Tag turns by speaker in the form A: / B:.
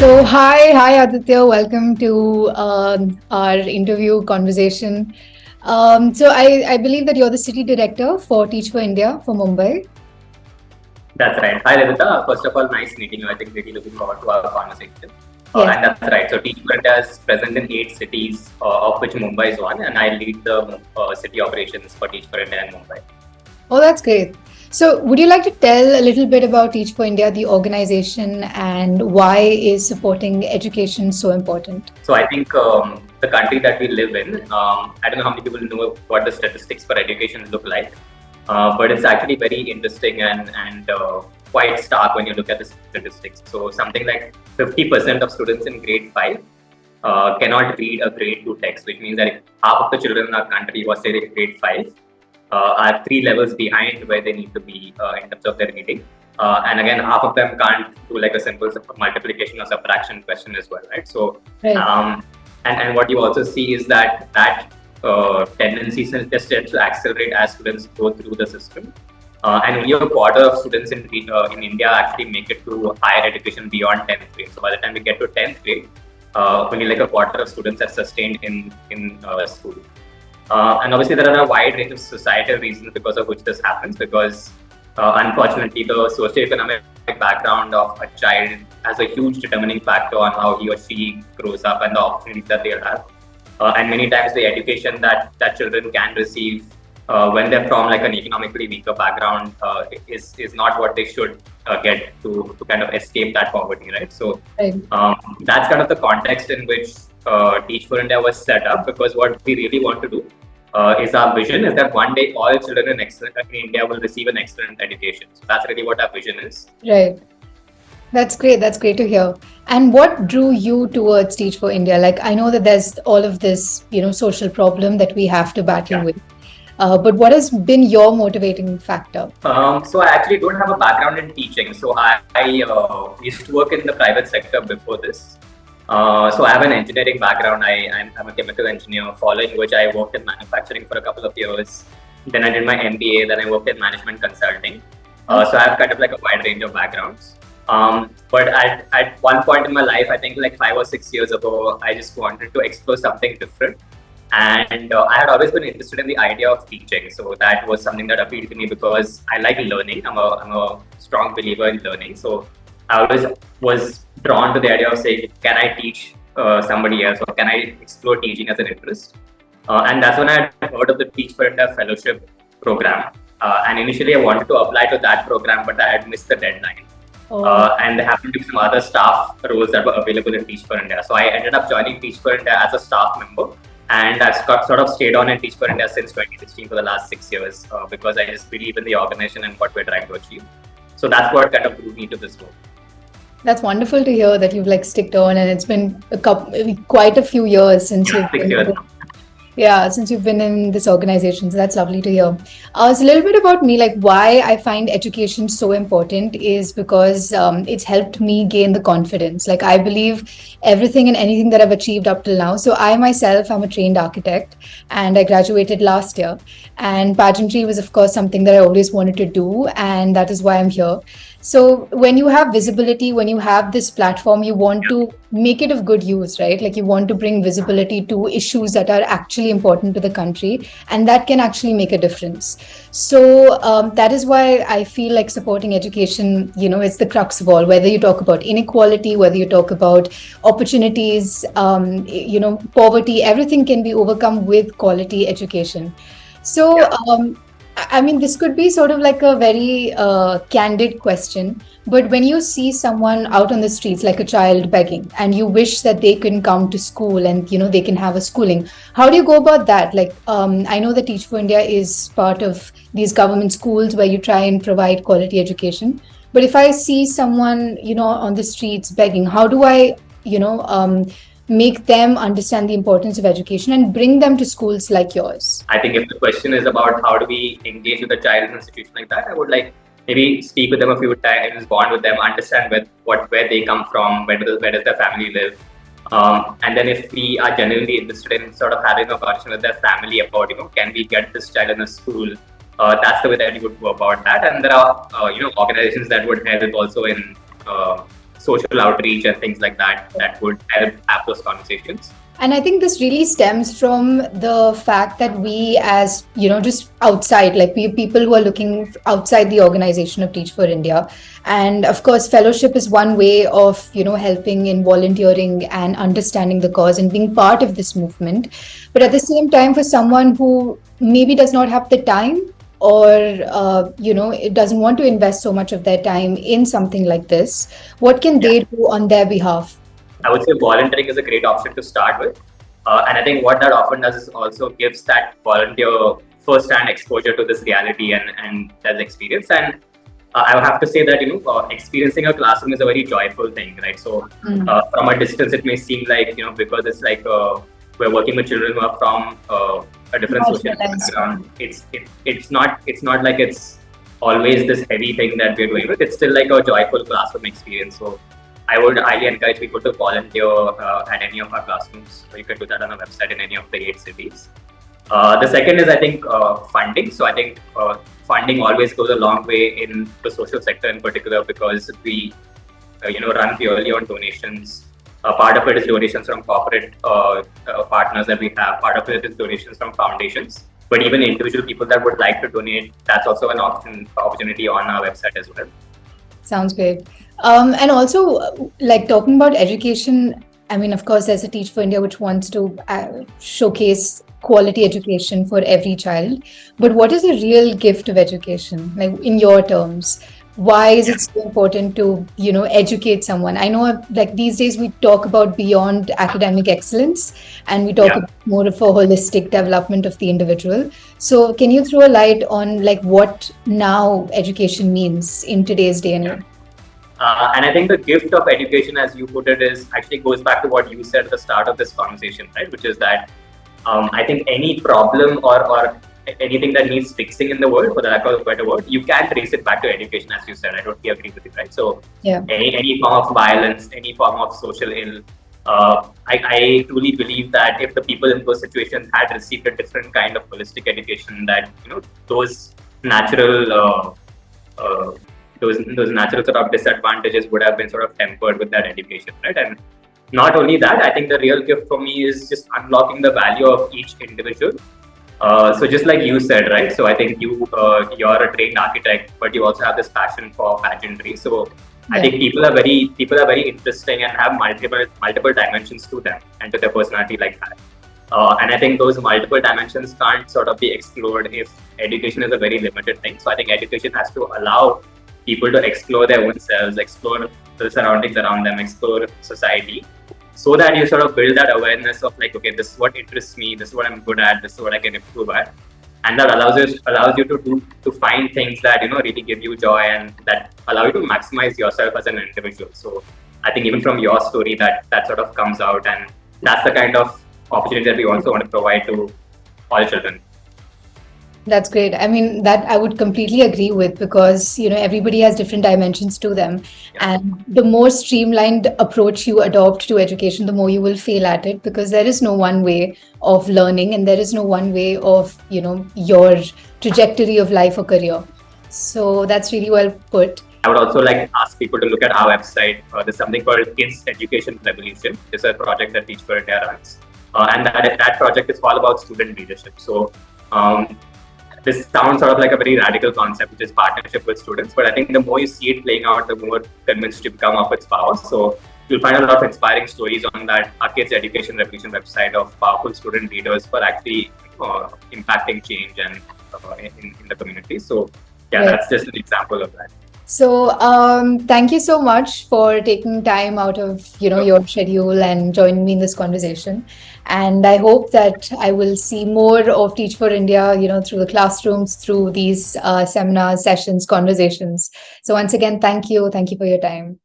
A: Hi Aditya. Welcome to our interview conversation. I believe that you're the city director for Teach for India for Mumbai.
B: That's right. Hi, Divita. First of all, nice meeting you. I think really looking forward to our conversation.
A: Yes.
B: And that's right. So, Teach for India is present in 8 cities, of which Mumbai is one, and I lead the city operations for Teach for India in Mumbai.
A: Oh, that's great. So, would you like to tell a little bit about Teach for India, the organization, and why is supporting education so important?
B: So, I think the country that we live in, I don't know how many people know what the statistics for education look like, but it's actually very interesting and quite stark when you look at the statistics. So, something like 50% of students in grade 5 cannot read a grade 2 text, which means that if half of the children in our country was say in grade 5 are 3 levels behind where they need to be in terms of their reading. And again, half of them can't do like a simple multiplication or subtraction question as well, right? So,
A: Right.
B: And what you also see is that tendency just tends to accelerate as students go through the system. And only a quarter of students in India actually make it to higher education beyond 10th grade. So by the time we get to 10th grade, only like a quarter of students are sustained in school. And obviously, there are a wide range of societal reasons because of which this happens. Because unfortunately, the socioeconomic background of a child has a huge determining factor on how he or she grows up and the opportunities that they'll have. And many times, the education that children can receive when they're from like an economically weaker background is not what they should get to kind of escape that poverty, right? So that's kind of the context in which Teach for India was set up, because what we really want to do is our vision is that one day all children in India will receive an excellent education. So that's really what our vision is.
A: Right. That's great. That's great to hear. And what drew you towards Teach for India? Like, I know that there's all of this, social problem that we have to battle with. But what has been your motivating factor?
B: So I actually don't have a background in teaching. So I used to work in the private sector before this. So I have an engineering background. I'm a chemical engineer, following which I worked in manufacturing for a couple of years. Then I did my MBA. Then I worked in management consulting. So I have kind of like a wide range of backgrounds. But at one point in my life, I think like 5 or 6 years ago, I just wanted to explore something different. And I had always been interested in the idea of teaching. So that was something that appealed to me because I like learning. I'm a strong believer in learning. So I always was drawn to the idea of saying, can I teach somebody else, or can I explore teaching as an interest? And that's when I had heard of the Teach for India Fellowship program. And initially I wanted to apply to that program, but I had missed the deadline. And there happened to be some other staff roles that were available in Teach for India. So I ended up joining Teach for India as a staff member. And I've sort of stayed on in Teach for India since 2016 for the last 6 years, because I just believe in the organization and what we're trying to achieve. So that's what kind of drew me to this role.
A: That's wonderful to hear that you've like sticked on, and it's been quite a few years since you've been. Since you've been in this organization. So that's lovely to hear. So a little bit about me, like why I find education so important is because it's helped me gain the confidence. Like I believe everything and anything that I've achieved up till now. So I myself am a trained architect, and I graduated last year. And pageantry was, of course, something that I always wanted to do, and that is why I'm here. So when you have visibility, when you have this platform, you want to make it of good use, right? Like you want to bring visibility to issues that are actually important to the country, and that can actually make a difference. So that is why I feel like supporting education, it's the crux of all, whether you talk about inequality, whether you talk about opportunities, poverty, everything can be overcome with quality education. So, I mean, this could be sort of like a very candid question, but when you see someone out on the streets, like a child begging, and you wish that they can come to school and, they can have a schooling, how do you go about that? Like, I know that Teach for India is part of these government schools where you try and provide quality education. But if I see someone, on the streets begging, how do I, make them understand the importance of education and bring them to schools like yours?
B: I think if the question is about how do we engage with a child in a situation like that, I would like maybe speak with them a few times, bond with them, understand where they come from, where does their family live. And then if we are genuinely interested in sort of having a conversation with their family about, can we get this child in a school? That's the way that we would go about that. And there are, organizations that would help also in social outreach and things like that that would help have those conversations.
A: And I think this really stems from the fact that we, as just outside, like we people who are looking outside the organization of Teach for India, and of course, fellowship is one way of helping in volunteering and understanding the cause and being part of this movement. But at the same time, for someone who maybe does not have the time, or it doesn't want to invest so much of their time in something like this, what can they do on their behalf?
B: I would say volunteering is a great option to start with. And I think what that often does is also gives that volunteer first-hand exposure to this reality and that experience. And I would have to say that, experiencing a classroom is a very joyful thing, right? So from a distance, it may seem like, because it's like we're working with children who are from a different social background. It's not like it's always this heavy thing that we're doing with. It's still like a joyful classroom experience. So I would highly encourage people to volunteer at any of our classrooms. So you can do that on our website in any of the 8 cities. The second is, I think, funding. So I think funding always goes a long way in the social sector in particular, because we, run purely on donations. Part of it is donations from corporate partners that we have. Part of it is donations from foundations. But even individual people that would like to donate, that's also an opportunity on our website as well.
A: Sounds great. And also, like talking about education, I mean, of course, there's a Teach for India which wants to showcase quality education for every child. But what is the real gift of education, like in your terms? Why is it so important to, educate someone? I know, like these days we talk about beyond academic excellence, and we talk about more of a holistic development of the individual. So can you throw a light on like what now education means in today's day and age?
B: And I think the gift of education, as you put it, is actually goes back to what you said at the start of this conversation, right? Which is that I think any problem or anything that needs fixing in the world, for the lack of a better word, you can trace it back to education, as you said. I totally agree with you, right? So any form of violence, any form of social ill, I truly believe that if the people in those situations had received a different kind of holistic education, that those natural those natural sort of disadvantages would have been sort of tempered with that education, right? And not only that, I think the real gift for me is just unlocking the value of each individual. So just like you said, right? So I think you're a trained architect, but you also have this passion for pageantry. So I think people are very interesting and have multiple dimensions to them and to their personality like that. And I think those multiple dimensions can't sort of be explored if education is a very limited thing. So I think education has to allow people to explore their own selves, explore the surroundings around them, explore society, so that you sort of build that awareness of like, okay, this is what interests me, this is what I'm good at, this is what I can improve at. And that allows you to find things that really give you joy and that allow you to maximize yourself as an individual. So I think even from your story that sort of comes out, and that's the kind of opportunity that we also want to provide to all children.
A: That's great. I mean, that I would completely agree with, because, everybody has different dimensions to them. And the more streamlined approach you adopt to education, the more you will fail at it, because there is no one way of learning and there is no one way of, your trajectory of life or career. So that's really well put.
B: I would also like to ask people to look at our website. There's something called Kids Education Revolution. It's a project that Teach for India runs. And that project is all about student leadership. So this sounds sort of like a very radical concept, which is partnership with students. But I think the more you see it playing out, the more convinced you become of its power. So you'll find a lot of inspiring stories on that our Kids Education Revolution website of powerful student leaders for actually impacting change and in the community. So that's just an example of that.
A: So thank you so much for taking time out of your schedule and joining me in this conversation. And I hope that I will see more of Teach for India, through the classrooms, through these seminars, sessions, conversations. So once again, thank you. Thank you for your time.